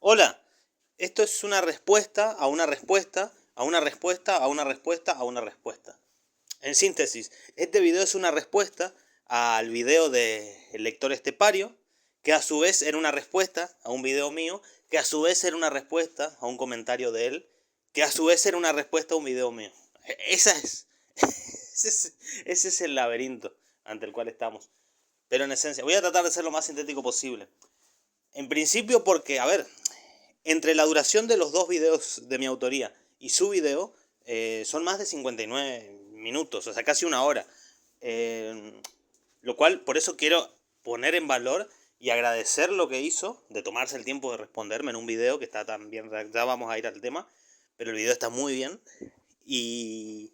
Hola, esto es una respuesta a una respuesta, a una respuesta, a una respuesta, a una respuesta. En síntesis, este video es una respuesta al video del lector estepario, que a su vez era una respuesta a un video mío, que a su vez era una respuesta a un comentario de él, que a su vez era una respuesta a un video mío. Esa es, ese es el laberinto ante el cual estamos. Pero en esencia, voy a tratar de ser lo más sintético posible. En principio porque, a ver, entre la duración de los dos videos de mi autoría y su video, son más de 59 minutos, o sea, casi una hora. Lo cual, por eso quiero poner en valor y agradecer lo que hizo, de tomarse el tiempo de responderme en un video que está tan bien redactado. Ya vamos a ir al tema, pero el video está muy bien. Y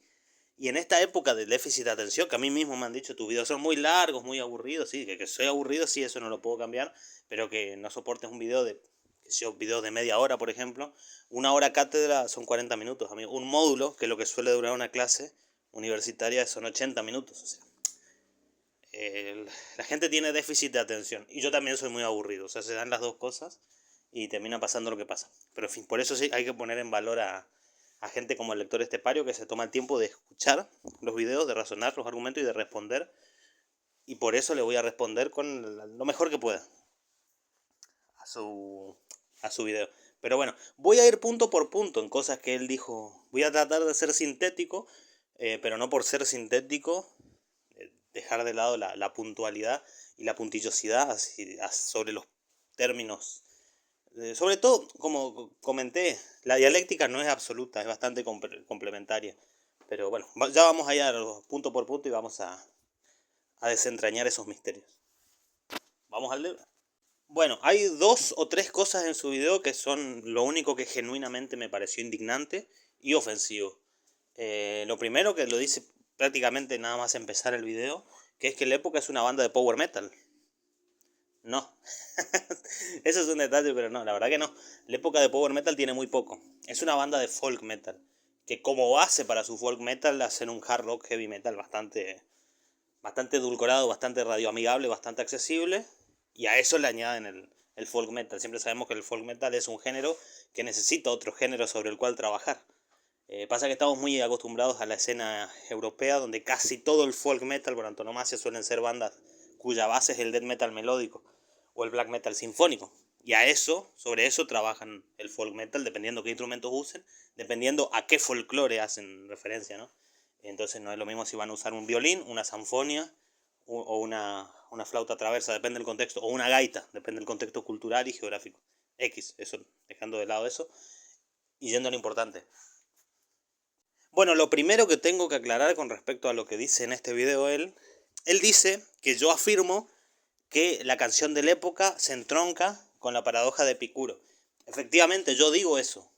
en esta época de déficit de atención, que a mí mismo me han dicho, tus videos son muy largos, muy aburridos, sí, que soy aburrido, sí, eso no lo puedo cambiar, pero que no soportes un video de, que sea un video de media hora, por ejemplo. Una hora cátedra son 40 minutos, amigo. Un módulo, que es lo que suele durar una clase universitaria, son 80 minutos, o sea. La gente tiene déficit de atención, y yo también soy muy aburrido, o sea, se dan las dos cosas y termina pasando lo que pasa. Pero en fin, por eso sí hay que poner en valor a gente como el lector estepario, que se toma el tiempo de escuchar los videos, de razonar los argumentos y de responder. Y por eso le voy a responder con lo mejor que pueda a su video. Pero bueno, voy a ir punto por punto en cosas que él dijo. Voy a tratar de ser sintético, pero no por ser sintético dejar de lado la puntualidad y la puntillosidad sobre los términos. Sobre todo, como comenté, la dialéctica no es absoluta, es bastante complementaria. Pero bueno, ya vamos a ir punto por punto y vamos a desentrañar esos misterios. Vamos al libro. Bueno, hay dos o tres cosas en su video que son lo único que genuinamente me pareció indignante y ofensivo. Lo primero, que lo dice prácticamente nada más empezar el video, que es que la época es una banda de power metal. No. Eso es un detalle, pero no, la verdad que no. La época de power metal tiene muy poco. Es una banda de folk metal, que como base para su folk metal hacen un hard rock heavy metal bastante edulcorado, bastante radioamigable, bastante accesible. Y a eso le añaden el folk metal. Siempre sabemos que el folk metal es un género que necesita otro género sobre el cual trabajar. Pasa que estamos muy acostumbrados a la escena europea, donde casi todo el folk metal por antonomasia suelen ser bandas cuya base es el death metal melódico o el black metal sinfónico. Y a eso, sobre eso trabajan el folk metal, dependiendo qué instrumentos usen, dependiendo a qué folclore hacen referencia, ¿no? Entonces no es lo mismo si van a usar un violín, una sanfonia o una flauta traversa, depende del contexto, o una gaita, depende del contexto cultural y geográfico. X, eso, dejando de lado eso y yendo a lo importante. Bueno, lo primero que tengo que aclarar con respecto a lo que dice en este video él dice que yo afirmo que la canción de la época se entronca con la paradoja de Epicuro. Efectivamente, yo digo eso,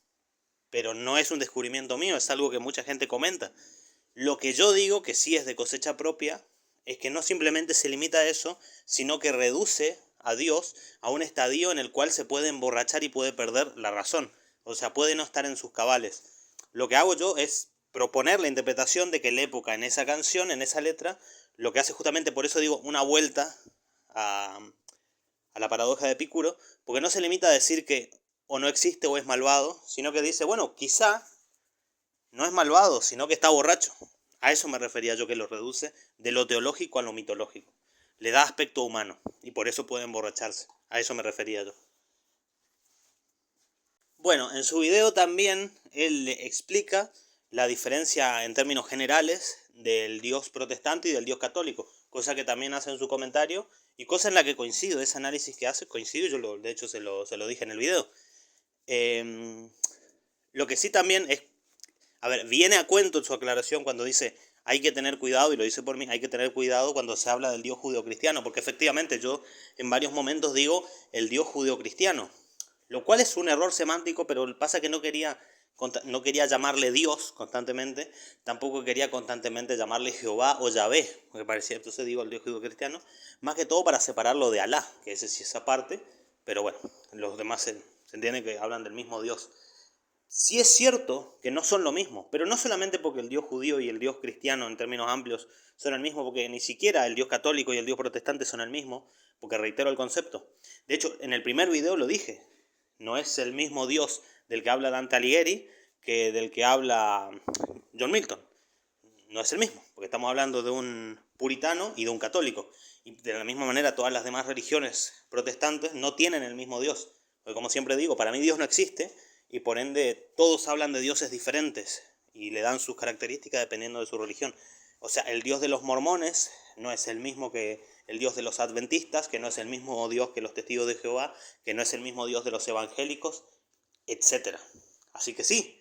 pero no es un descubrimiento mío, es algo que mucha gente comenta. Lo que yo digo, que sí es de cosecha propia, es que no simplemente se limita a eso, sino que reduce a Dios a un estadio en el cual se puede emborrachar y puede perder la razón. O sea, puede no estar en sus cabales. Lo que hago yo es proponer la interpretación de que la época en esa canción, en esa letra, lo que hace justamente, por eso digo, una vuelta a, a la paradoja de Epicuro, porque no se limita a decir que o no existe o es malvado, sino que dice, bueno, quizá no es malvado, sino que está borracho. A eso me refería yo, que lo reduce de lo teológico a lo mitológico. Le da aspecto humano y por eso puede emborracharse. A eso me refería yo. Bueno, en su video también él explica la diferencia en términos generales del Dios protestante y del Dios católico, cosa que también hace en su comentario y cosa en la que coincido. Ese análisis que hace coincido, de hecho se lo dije en el video. Lo que sí también es, a ver, viene a cuento en su aclaración cuando dice hay que tener cuidado, y lo dice por mí, hay que tener cuidado cuando se habla del Dios judeocristiano, porque efectivamente yo en varios momentos digo el Dios judeocristiano, lo cual es un error semántico, pero pasa que no quería llamarle Dios constantemente, tampoco quería constantemente llamarle Jehová o Yahvé, porque parecía, entonces digo el Dios judeocristiano, más que todo para separarlo de Alá, que ese sí es aparte, pero bueno, los demás se entiende que hablan del mismo Dios. Sí es cierto que no son lo mismo, pero no solamente porque el Dios judío y el Dios cristiano en términos amplios son el mismo, porque ni siquiera el Dios católico y el Dios protestante son el mismo, porque reitero el concepto. De hecho, en el primer video lo dije, No es el mismo Dios del que habla Dante Alighieri que del que habla John Milton. No es el mismo, porque estamos hablando de un puritano y de un católico. Y de la misma manera todas las demás religiones protestantes no tienen el mismo Dios. Porque como siempre digo, para mí Dios no existe y por ende todos hablan de dioses diferentes y le dan sus características dependiendo de su religión. O sea, el Dios de los mormones no es el mismo que el Dios de los adventistas, que no es el mismo Dios que los testigos de Jehová, que no es el mismo Dios de los evangélicos, etc. Así que sí,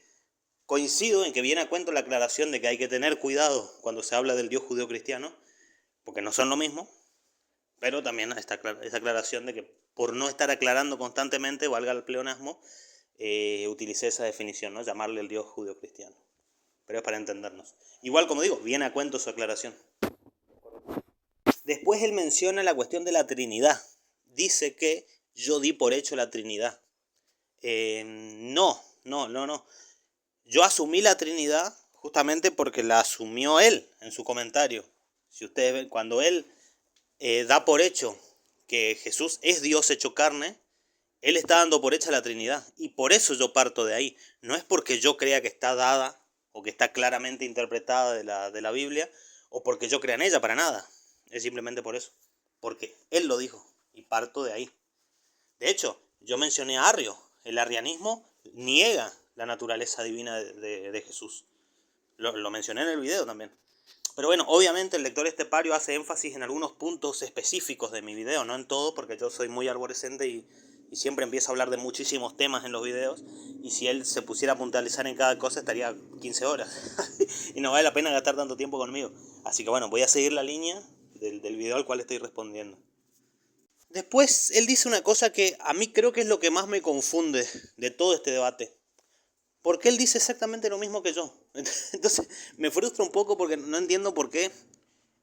coincido en que viene a cuento la aclaración de que hay que tener cuidado cuando se habla del Dios judío-cristiano, porque no son lo mismo, pero también esta aclaración de que por no estar aclarando constantemente, valga el pleonasmo, utilicé esa definición, ¿no? Llamarle el Dios judío-cristiano. Pero es para entendernos. Igual, como digo, viene a cuento su aclaración. Después él menciona la cuestión de la Trinidad. Dice que yo di por hecho la Trinidad. No. Yo asumí la Trinidad justamente porque la asumió él en su comentario. Si ustedes ven, cuando él da por hecho que Jesús es Dios hecho carne, él está dando por hecha la Trinidad. Y por eso yo parto de ahí. No es porque yo crea que está dada o que está claramente interpretada de la Biblia o porque yo crea en ella, para nada. Es simplemente por eso. Porque él lo dijo y parto de ahí. De hecho, yo mencioné a Arrio. El arrianismo niega la naturaleza divina de Jesús. Lo mencioné en el video también. Pero bueno, obviamente el lector estepario hace énfasis en algunos puntos específicos de mi video, no en todo, porque yo soy muy arborescente y siempre empiezo a hablar de muchísimos temas en los videos. Y si él se pusiera a puntualizar en cada cosa, estaría 15 horas. Y no vale la pena gastar tanto tiempo conmigo. Así que bueno, voy a seguir la línea del video al cual estoy respondiendo. Después él dice una cosa que a mí creo que es lo que más me confunde de todo este debate. Porque él dice exactamente lo mismo que yo. Entonces me frustra un poco porque no entiendo por qué.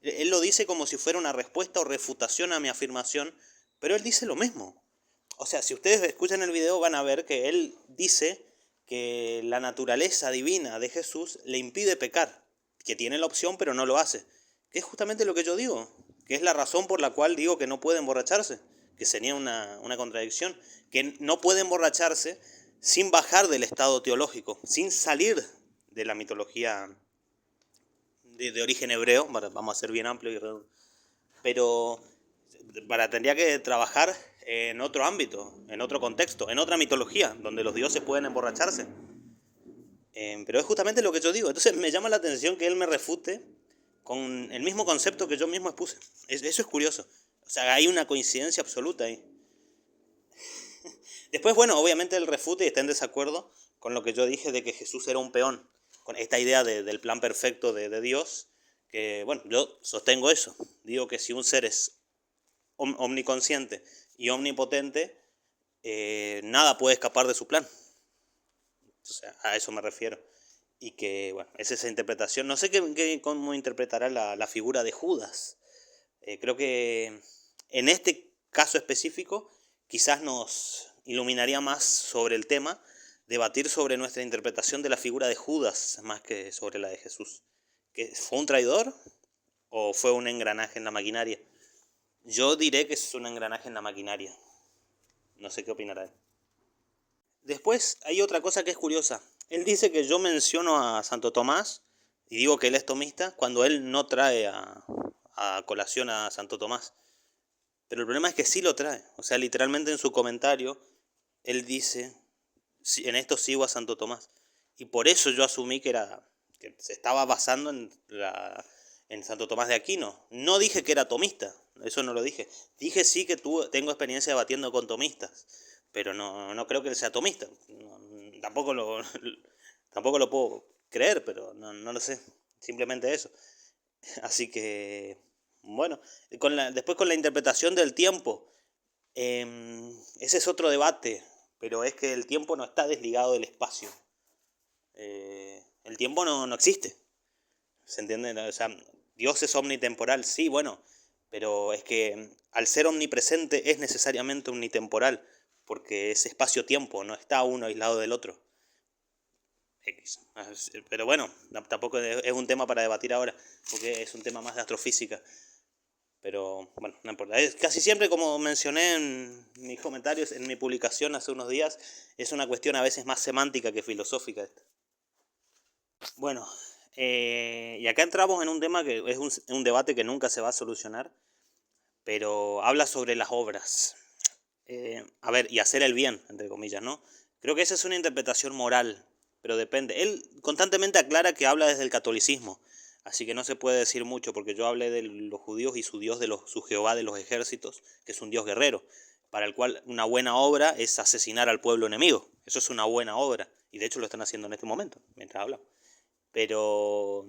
Él lo dice como si fuera una respuesta o refutación a mi afirmación, pero él dice lo mismo. O sea, si ustedes escuchan el video van a ver que él dice que la naturaleza divina de Jesús le impide pecar, que tiene la opción pero no lo hace. Que es justamente lo que yo digo, que es la razón por la cual digo que no puede emborracharse, que sería una contradicción, que no puede emborracharse sin bajar del estado teológico, sin salir de la mitología de origen hebreo, vamos a ser bien amplio y redondo, pero tendría que trabajar en otro ámbito, en otro contexto, en otra mitología, donde los dioses pueden emborracharse. Pero es justamente lo que yo digo. Entonces me llama la atención que él me refute con el mismo concepto que yo mismo expuse. Eso es curioso. O sea, hay una coincidencia absoluta ahí. Después, bueno, obviamente él refute y está en desacuerdo con lo que yo dije de que Jesús era un peón, con esta idea del plan perfecto de Dios, que, bueno, yo sostengo eso. Digo que si un ser es omniconsciente y omnipotente, nada puede escapar de su plan. O sea, a eso me refiero. Y que, bueno, es esa interpretación. No sé cómo interpretará la figura de Judas. Creo que en este caso específico quizás nos iluminaría más sobre el tema, debatir sobre nuestra interpretación de la figura de Judas más que sobre la de Jesús. ¿Que fue un traidor o fue un engranaje en la maquinaria? Yo diré que es un engranaje en la maquinaria. No sé qué opinará él. Después hay otra cosa que es curiosa. Él dice que yo menciono a Santo Tomás y digo que él es tomista cuando él no trae a colación a Santo Tomás. Pero el problema es que sí lo trae. O sea, literalmente en su comentario, él dice, en esto sigo a Santo Tomás. Y por eso yo asumí que se estaba basando en Santo Tomás de Aquino. No dije que era tomista, eso no lo dije. Dije sí que tengo experiencia debatiendo con tomistas, pero no creo que él sea tomista. Tampoco tampoco lo puedo creer, pero no lo sé. Simplemente eso. Así que, bueno, después con la interpretación del tiempo, ese es otro debate, pero es que el tiempo no está desligado del espacio. El tiempo no existe, ¿se entiende? O sea, Dios es omnitemporal, sí, bueno, pero es que al ser omnipresente es necesariamente omnitemporal, porque es espacio-tiempo, no está uno aislado del otro. Pero bueno, tampoco es un tema para debatir ahora, porque es un tema más de astrofísica. Pero bueno, no importa. Casi siempre, como mencioné en mis comentarios, en mi publicación hace unos días, es una cuestión a veces más semántica que filosófica esta. Bueno, y acá entramos en un tema que es un debate que nunca se va a solucionar, pero habla sobre las obras. A ver, y hacer el bien, entre comillas, ¿no? Creo que esa es una interpretación moral, pero depende. Él constantemente aclara que habla desde el catolicismo, así que no se puede decir mucho, porque yo hablé de los judíos y su Dios, su Jehová de los ejércitos, que es un Dios guerrero, para el cual una buena obra es asesinar al pueblo enemigo. Eso es una buena obra, y de hecho lo están haciendo en este momento, mientras hablamos. Pero,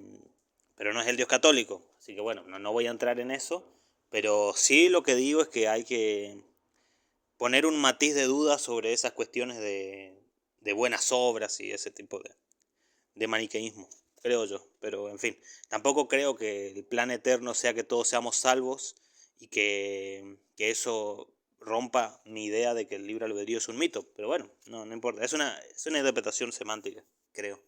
pero no es el Dios católico, así que bueno, no voy a entrar en eso, pero sí lo que digo es que hay que poner un matiz de duda sobre esas cuestiones de buenas obras y ese tipo de maniqueísmo, creo yo. Pero en fin, tampoco creo que el plan eterno sea que todos seamos salvos y que eso rompa mi idea de que el libre albedrío es un mito. Pero bueno, no importa, es una interpretación semántica, creo.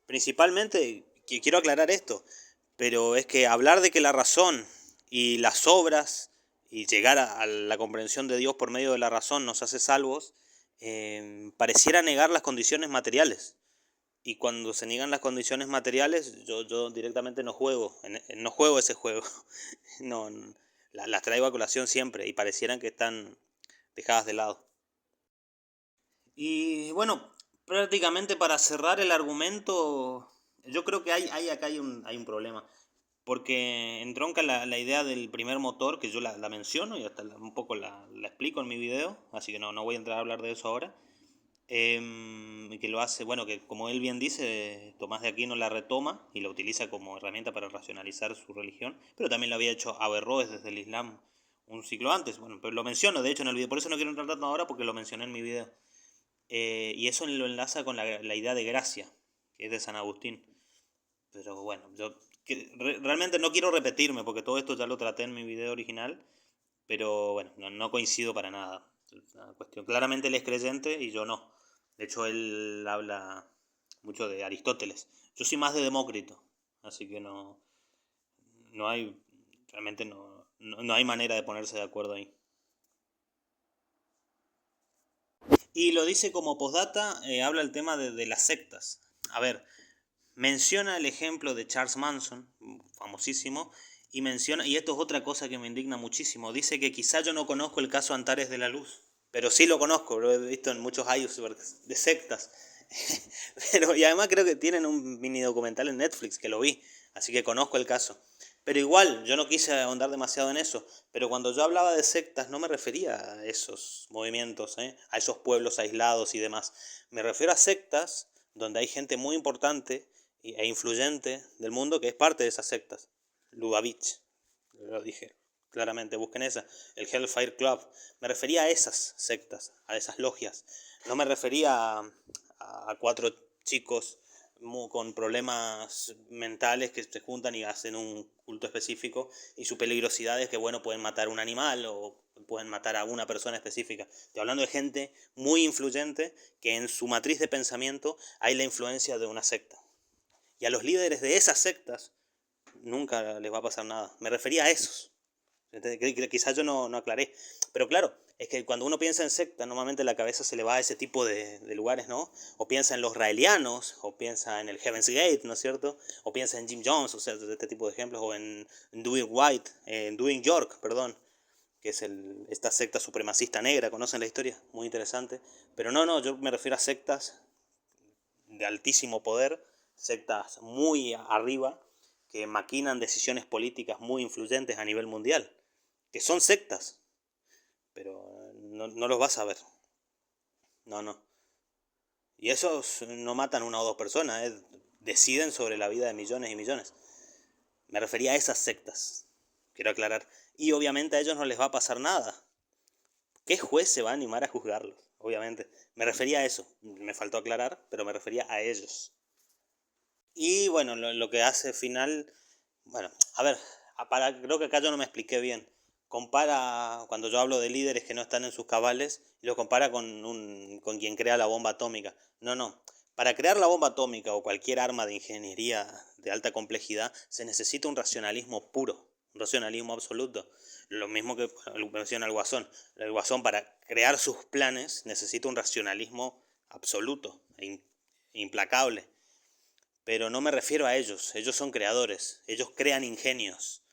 Principalmente, quiero aclarar esto, pero es que hablar de que la razón y las obras y llegar a la comprensión de Dios por medio de la razón nos hace salvos, pareciera negar las condiciones materiales. Y cuando se niegan las condiciones materiales, yo directamente no juego ese juego. No, las traigo a colación siempre y parecieran que están dejadas de lado. Y bueno, prácticamente para cerrar el argumento, yo creo que acá hay un problema. Porque entronca la idea del primer motor, que yo la menciono y hasta un poco la explico en mi video, así que no voy a entrar a hablar de eso ahora. Que lo hace, bueno, que como él bien dice, Tomás de Aquino la retoma y la utiliza como herramienta para racionalizar su religión, pero también lo había hecho Averroes desde el Islam un siglo antes. Bueno, pero lo menciono, de hecho, en el video, por eso no quiero entrar tanto ahora porque lo mencioné en mi video. Y eso lo enlaza con la idea de gracia, que es de San Agustín. Pero bueno, yo realmente no quiero repetirme porque todo esto ya lo traté en mi video original, pero bueno, no coincido para nada. Es una cuestión. Claramente él es creyente y yo no. De hecho, él habla mucho de Aristóteles. Yo soy más de Demócrito, así que no hay, realmente no hay manera de ponerse de acuerdo ahí. Y lo dice como postdata, habla el tema de las sectas. A ver, menciona el ejemplo de Charles Manson, famosísimo, y esto es otra cosa que me indigna muchísimo, dice que quizá yo no conozco el caso Antares de la Luz, pero sí lo conozco, lo he visto en muchos icebergs de sectas. Y además creo que tienen un mini documental en Netflix que lo vi, así que conozco el caso. Pero igual, yo no quise ahondar demasiado en eso, pero cuando yo hablaba de sectas no me refería a esos movimientos, a esos pueblos aislados y demás. Me refiero a sectas donde hay gente muy importante e influyente del mundo que es parte de esas sectas. Lubavitch, lo dije claramente, busquen esa. El Hellfire Club. Me refería a esas sectas, a esas logias. No me refería a cuatro chicos con problemas mentales que se juntan y hacen un culto específico, y su peligrosidad es que, bueno, pueden matar a un animal o pueden matar a una persona específica. Estoy hablando de gente muy influyente que en su matriz de pensamiento hay la influencia de una secta. Y a los líderes de esas sectas nunca les va a pasar nada. Me refería a esos. Quizás yo no aclaré. Pero claro, es que cuando uno piensa en secta, normalmente la cabeza se le va a ese tipo de lugares, ¿no? O piensa en los raelianos, o piensa en el Heaven's Gate, ¿no es cierto? O piensa en Jim Jones, o sea, de este tipo de ejemplos, o en Doing York, perdón, que es esta secta supremacista negra. ¿Conocen la historia? Muy interesante. Pero no, yo me refiero a sectas de altísimo poder, sectas muy arriba, que maquinan decisiones políticas muy influyentes a nivel mundial, que son sectas, pero no los vas a ver. No. Y esos no matan una o dos personas, deciden sobre la vida de millones y millones. Me refería a esas sectas, quiero aclarar. Y obviamente a ellos no les va a pasar nada. ¿Qué juez se va a animar a juzgarlos? Obviamente. Me refería a eso. Me faltó aclarar, pero me refería a ellos. Y bueno, lo que hace final, bueno, a ver, creo que acá yo no me expliqué bien. Compara, cuando yo hablo de líderes que no están en sus cabales, y lo compara con quien crea la bomba atómica. No. Para crear la bomba atómica o cualquier arma de ingeniería de alta complejidad se necesita un racionalismo puro, un racionalismo absoluto. Lo mismo que menciona el Guasón. El Guasón para crear sus planes necesita un racionalismo absoluto e implacable. Pero no me refiero a ellos, ellos son creadores, ellos crean ingenios.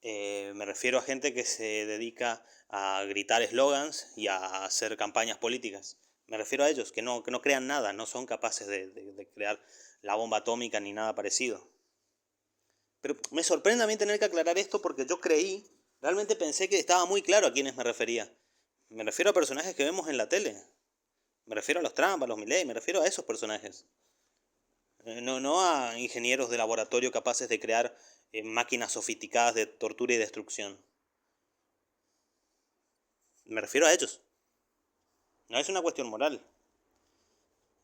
Me refiero a gente que se dedica a gritar eslogans y a hacer campañas políticas. Me refiero a ellos, que no crean nada, no son capaces de crear la bomba atómica ni nada parecido. Pero me sorprende a mí tener que aclarar esto porque yo realmente pensé que estaba muy claro a quiénes me refería. Me refiero a personajes que vemos en la tele. Me refiero a los Trump, a los Milley, me refiero a esos personajes. No a ingenieros de laboratorio capaces de crear máquinas sofisticadas de tortura y destrucción. Me refiero a ellos. No es una cuestión moral,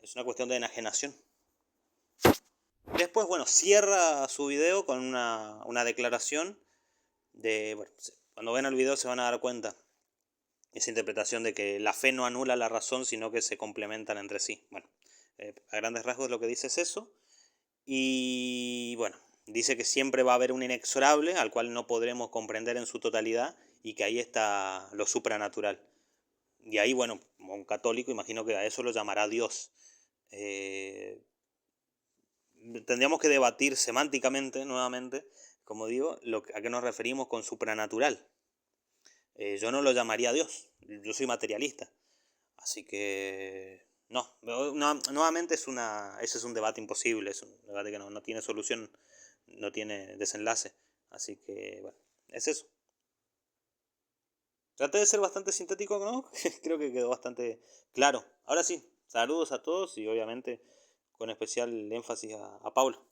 es una cuestión de enajenación. Después, bueno, cierra su video con una declaración de, bueno, cuando ven el video se van a dar cuenta, esa interpretación de que la fe no anula la razón, sino que se complementan entre sí. Bueno, a grandes rasgos lo que dice es eso. Y bueno, dice que siempre va a haber un inexorable al cual no podremos comprender en su totalidad y que ahí está lo supranatural. Y ahí, bueno, como un católico, imagino que a eso lo llamará Dios. Tendríamos que debatir semánticamente, nuevamente, como digo, a qué nos referimos con supranatural. Yo no lo llamaría Dios, yo soy materialista. Así que nuevamente ese es un debate imposible, es un debate que no tiene solución, no tiene desenlace. Así que, bueno, es eso. Traté de ser bastante sintético, ¿no? Creo que quedó bastante claro. Ahora sí, saludos a todos y obviamente con especial énfasis a Paulo.